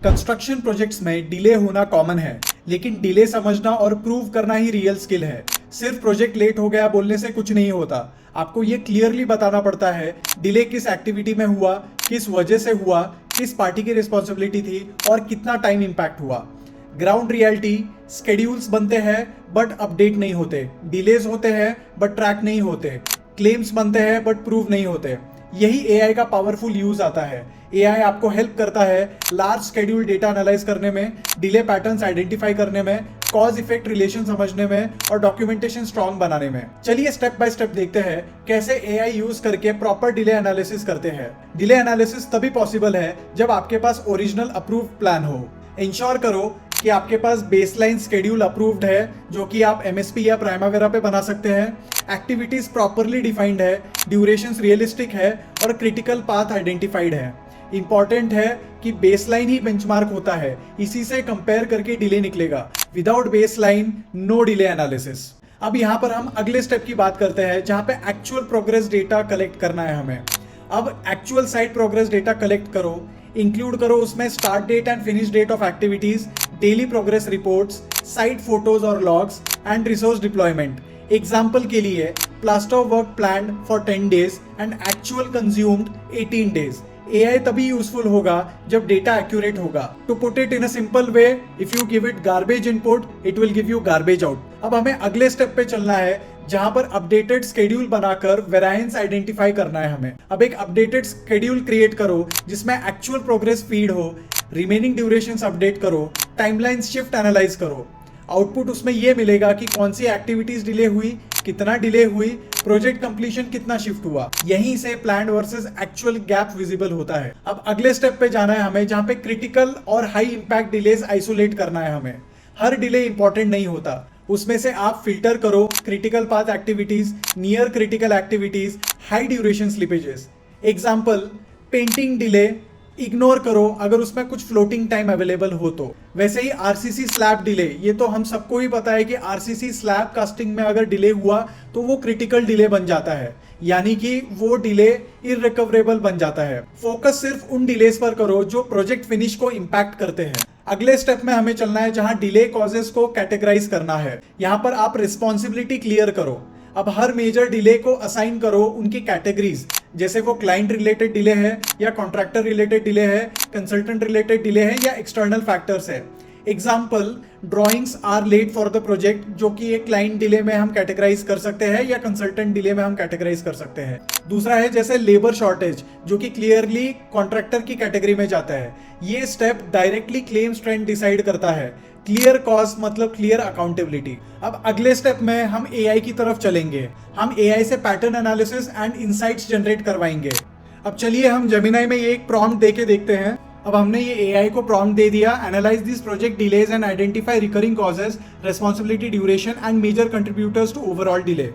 Construction projects में delay होना common है, लेकिन डिले समझना और प्रूव करना ही रियल स्किल है। सिर्फ प्रोजेक्ट लेट हो गया बोलने से कुछ नहीं होता। आपको ये क्लियरली बताना पड़ता है डिले किस एक्टिविटी में हुआ, किस वजह से हुआ, किस पार्टी की रिस्पॉन्सिबिलिटी थी और कितना टाइम इम्पैक्ट हुआ। ग्राउंड रियलिटी, स्केड्यूल्स बनते हैं बट अपडेट नहीं होते, डिलेज होते हैं बट ट्रैक नहीं होते, क्लेम्स बनते हैं बट प्रूव नहीं होते। यही एआई का पावरफुल यूज आता है। एआई आपको हेल्प करता है लार्ज स्केड्यूल डेटा एनालाइज करने में, डिले पैटर्न्स आइडेंटिफाई करने में, कॉज इफेक्ट रिलेशन समझने में और डॉक्यूमेंटेशन स्ट्रॉन्ग बनाने में। चलिए स्टेप बाय स्टेप देखते हैं कैसे एआई यूज करके प्रॉपर डिले एनालिसिस करते हैं। डिले एनालिसिस तभी पॉसिबल है जब आपके पास ओरिजिनल अप्रूव्ड प्लान हो। इंश्योर करो कि आपके पास बेसलाइन स्केड्यूल अप्रूव्ड है जो कि आप एमएसपी या प्राइमावेरा पे बना सकते हैं, एक्टिविटीज प्रॉपरली डिफाइंड है, ड्यूरेशंस रियलिस्टिक है और क्रिटिकल पाथ आइडेंटिफाइड है। इंपॉर्टेंट है कि बेसलाइन ही बेंचमार्क होता है, इसी से कंपेयर करके डिले निकलेगा। Without baseline no delay analysis. अब यहाँ पर हम अगले स्टेप की बात करते हैं जहाँ पे एक्चुअल प्रोग्रेस डेटा कलेक्ट करना है हमें। अब actual site progress data collect करो, इंक्लूड करो उसमें start date and finish date of activities, daily progress reports, site photos और logs and resource deployment. Example के लिए plaster work planned for 10 days and actual consumed 18 days। AI तभी useful होगा जब data accurate होगा। To put it in a simple way, if you give it garbage input it will give you garbage out. अब हमें अगले step पे चलना है जहां पर अपडेटेड स्केड्यूल बनाकर वेरिएंस आइडेंटिफाई करना है हमें। अब एक अपडेटेड स्केड्यूल क्रिएट करो जिसमें एक्चुअल प्रोग्रेस फीड हो, रिमेनिंग ड्यूरेशंस अपडेट करो, टाइमलाइन शिफ्ट एनालाइज करो। आउटपुट उसमें यह मिलेगा कि कौन सी एक्टिविटीज डिले हुई, कितना डिले हुई, प्रोजेक्ट कंप्लीशन कितना शिफ्ट हुआ। यहीं से planned versus actual gap visible होता है। अब अगले स्टेप पे जाना है हमें जहां पे क्रिटिकल और हाई इंपैक्ट डिलेज आइसोलेट करना है हमें। हर डिले इंपॉर्टेंट नहीं होता, उसमें से आप फिल्टर करो critical path activities, near critical activities, high duration slippages. Example, painting delay ignore करो अगर उसमें कुछ फ्लोटिंग टाइम अवेलेबल हो तो। वैसे ही आरसीसी स्लैब डिले, ये तो हम सबको ही पता है कि आरसीसी स्लैब कास्टिंग में अगर डिले हुआ तो वो क्रिटिकल डिले बन जाता है, यानी कि वो डिले इररिकवरेबल बन जाता है। फोकस सिर्फ उन डिलेस पर करो जो प्रोजेक्ट फिनिश को इंपैक्ट करते हैं। अगले स्टेप में हमें चलना है जहां डिले कॉजेस को कैटेगराइज करना है। यहां पर आप रिस्पॉन्सिबिलिटी क्लियर करो। अब हर मेजर डिले को असाइन करो उनकी कैटेगरीज, जैसे वो क्लाइंट रिलेटेड डिले है या कॉन्ट्रैक्टर रिलेटेड डिले है, कंसल्टेंट रिलेटेड डिले है या एक्सटर्नल फैक्टर्स है। Example, drawings are late for the project, जो कि एक क्लाइंट डिले में हम कैटेगराइज कर सकते हैं या कंसल्टेंट डिले में हम कैटेगराइज कर सकते हैं। दूसरा है जैसे लेबर शॉर्टेज, जो कि क्लियरली कॉन्ट्रैक्टर की कैटेगरी में जाता है। ये step directly claim strength decide करता है। क्लियर कॉज मतलब क्लियर अकाउंटेबिलिटी। अब अगले स्टेप में हम एआई की तरफ चलेंगे। हम एआई से pattern analysis and insights generate करवाएंगे। अब चलिए हम जेमिनाई में ये एक प्रॉम्प्ट देके देखते हैं। अब हमने ये एआई को प्रॉम्प्ट दे दिया, analyse this project delays and identify recurring causes, responsibility, duration and major contributors to overall delay.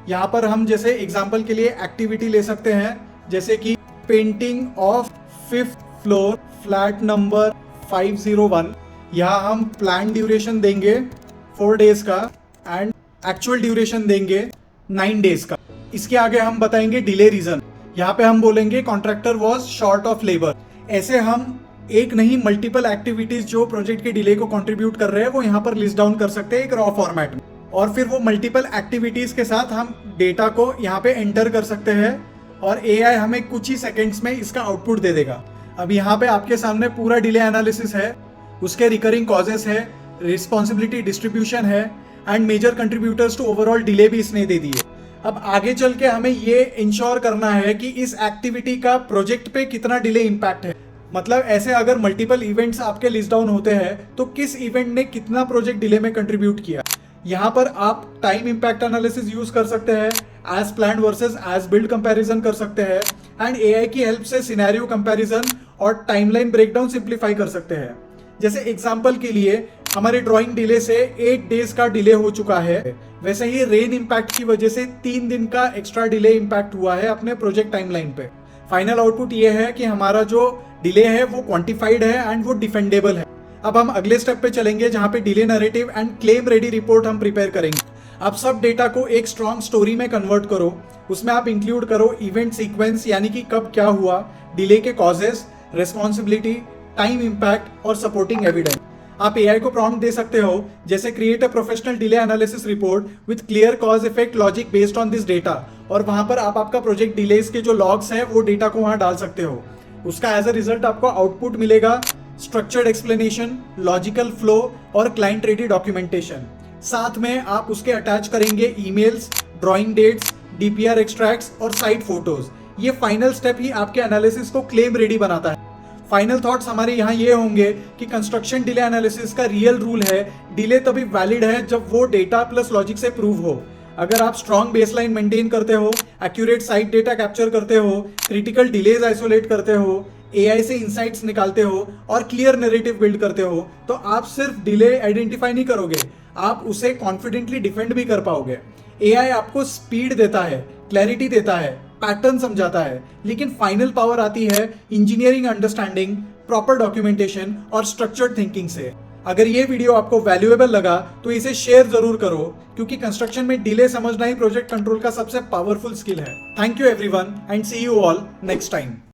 यहाँ पर हम जैसे एग्जाम्पल के लिए एक्टिविटी ले सकते हैं, जैसे कि painting of 5th floor, flat number 501। यहाँ हम प्लान ड्यूरेशन देंगे 4 days का एंड एक्चुअल ड्यूरेशन देंगे 9 days का। इसके आगे हम बताएंगे डिले रीजन। यहाँ पे हम बोलेंगे contractor was short of labour. ऐसे हम एक नहीं मल्टीपल एक्टिविटीज जो प्रोजेक्ट के डिले को कंट्रीब्यूट कर रहे हैं वो यहाँ पर लिस्ट डाउन कर सकते हैं एक रॉ फॉर्मेट में, और फिर वो मल्टीपल एक्टिविटीज के साथ हम डेटा को यहाँ पे एंटर कर सकते हैं और एआई हमें कुछ ही सेकेंड्स में इसका आउटपुट दे देगा। अब यहाँ पे आपके सामने पूरा डिले एनालिसिस है, उसके रिकरिंग कॉजेस है, रिस्पॉन्सिबिलिटी डिस्ट्रीब्यूशन है and major contributors to overall delay भी इसने दे दिए। अब आगे चल के हमें ये इंश्योर करना है कि इस एक्टिविटी का प्रोजेक्ट पे कितना डिले इम्पैक्ट है। मतलब ऐसे अगर मल्टीपल इवेंट्स आपके लिस्ट डाउन होते हैं तो किस इवेंट ने कितना प्रोजेक्ट डिले में कंट्रीब्यूट किया। यहाँ पर आप टाइम इम्पैक्ट एनालिसिस यूज कर सकते हैं, as planned versus as built comparison कर सकते हैं एंड एआई की हेल्प से सिनेरियो कंपैरिजन और टाइमलाइन ब्रेकडाउन सिंप्लीफाई कर सकते हैं। जैसे एग्जाम्पल के लिए हमारे ड्राइंग डिले से 8 days का डिले हो चुका है, वैसे ही रेन इम्पैक्ट की वजह से 3 दिन का एक्स्ट्रा डिले इम्पैक्ट हुआ है अपने प्रोजेक्ट टाइमलाइन पे। फाइनल आउटपुट ये है कि हमारा जो डिले है वो क्वांटिफाइड है एंड वो डिफेंडेबल है। अब हम अगले स्टेप पे चलेंगे जहां पे delay narrative and claim ready report हम प्रिपेयर करेंगे। अब सब डेटा को एक स्ट्रॉन्ग स्टोरी में कन्वर्ट करो, उसमें आप इंक्लूड करो इवेंट सीक्वेंस, यानी कि कब क्या हुआ, डिले के कॉजेस, रिस्पॉन्सिबिलिटी, टाइम इम्पैक्ट और सपोर्टिंग एविडेंस। आप एआई को प्रॉम्प्ट दे सकते हो जैसे create a professional delay analysis report with clear cause effect logic based on this data, और वहां पर आप आपका प्रोजेक्ट डिलेज के जो लॉग्स हैं वो डेटा को वहां डाल सकते हो। उसका एज अ रिजल्ट आपको आउटपुट मिलेगा स्ट्रक्चर्ड एक्सप्लेनेशन, लॉजिकल फ्लो और क्लाइंट रेडी डॉक्यूमेंटेशन। साथ में आप उसके अटैच करेंगे emails, drawing dates, DPR extracts और साइट फोटोज। ये फाइनल स्टेप ही आपके एनालिसिस को क्लेम रेडी बनाता है। फाइनल थॉट्स हमारे यहाँ ये होंगे कि कंस्ट्रक्शन डिले एनालिसिस का रियल रूल है, डिले तभी वैलिड है जब वो डेटा प्लस लॉजिक से प्रूव हो। अगर आप स्ट्रॉन्ग बेसलाइन मेंटेन करते हो, एक्यूरेट साइट डेटा कैप्चर करते हो, क्रिटिकल डिलेज आइसोलेट करते हो, एआई से इंसाइट्स निकालते हो और क्लियर नैरेटिव बिल्ड करते हो, तो आप सिर्फ डिले आइडेंटिफाई नहीं करोगे, आप उसे कॉन्फिडेंटली डिफेंड भी कर पाओगे। एआई आपको स्पीड देता है, क्लैरिटी देता है, पैटर्न समझाता है, लेकिन फाइनल पावर आती है इंजीनियरिंग अंडरस्टैंडिंग, प्रॉपर डॉक्यूमेंटेशन और स्ट्रक्चर्ड थिंकिंग से। अगर ये वीडियो आपको वैल्यूएबल लगा तो इसे शेयर जरूर करो, क्योंकि कंस्ट्रक्शन में डिले समझना ही प्रोजेक्ट कंट्रोल का सबसे पावरफुल स्किल है। Thank you everyone and see you all next time.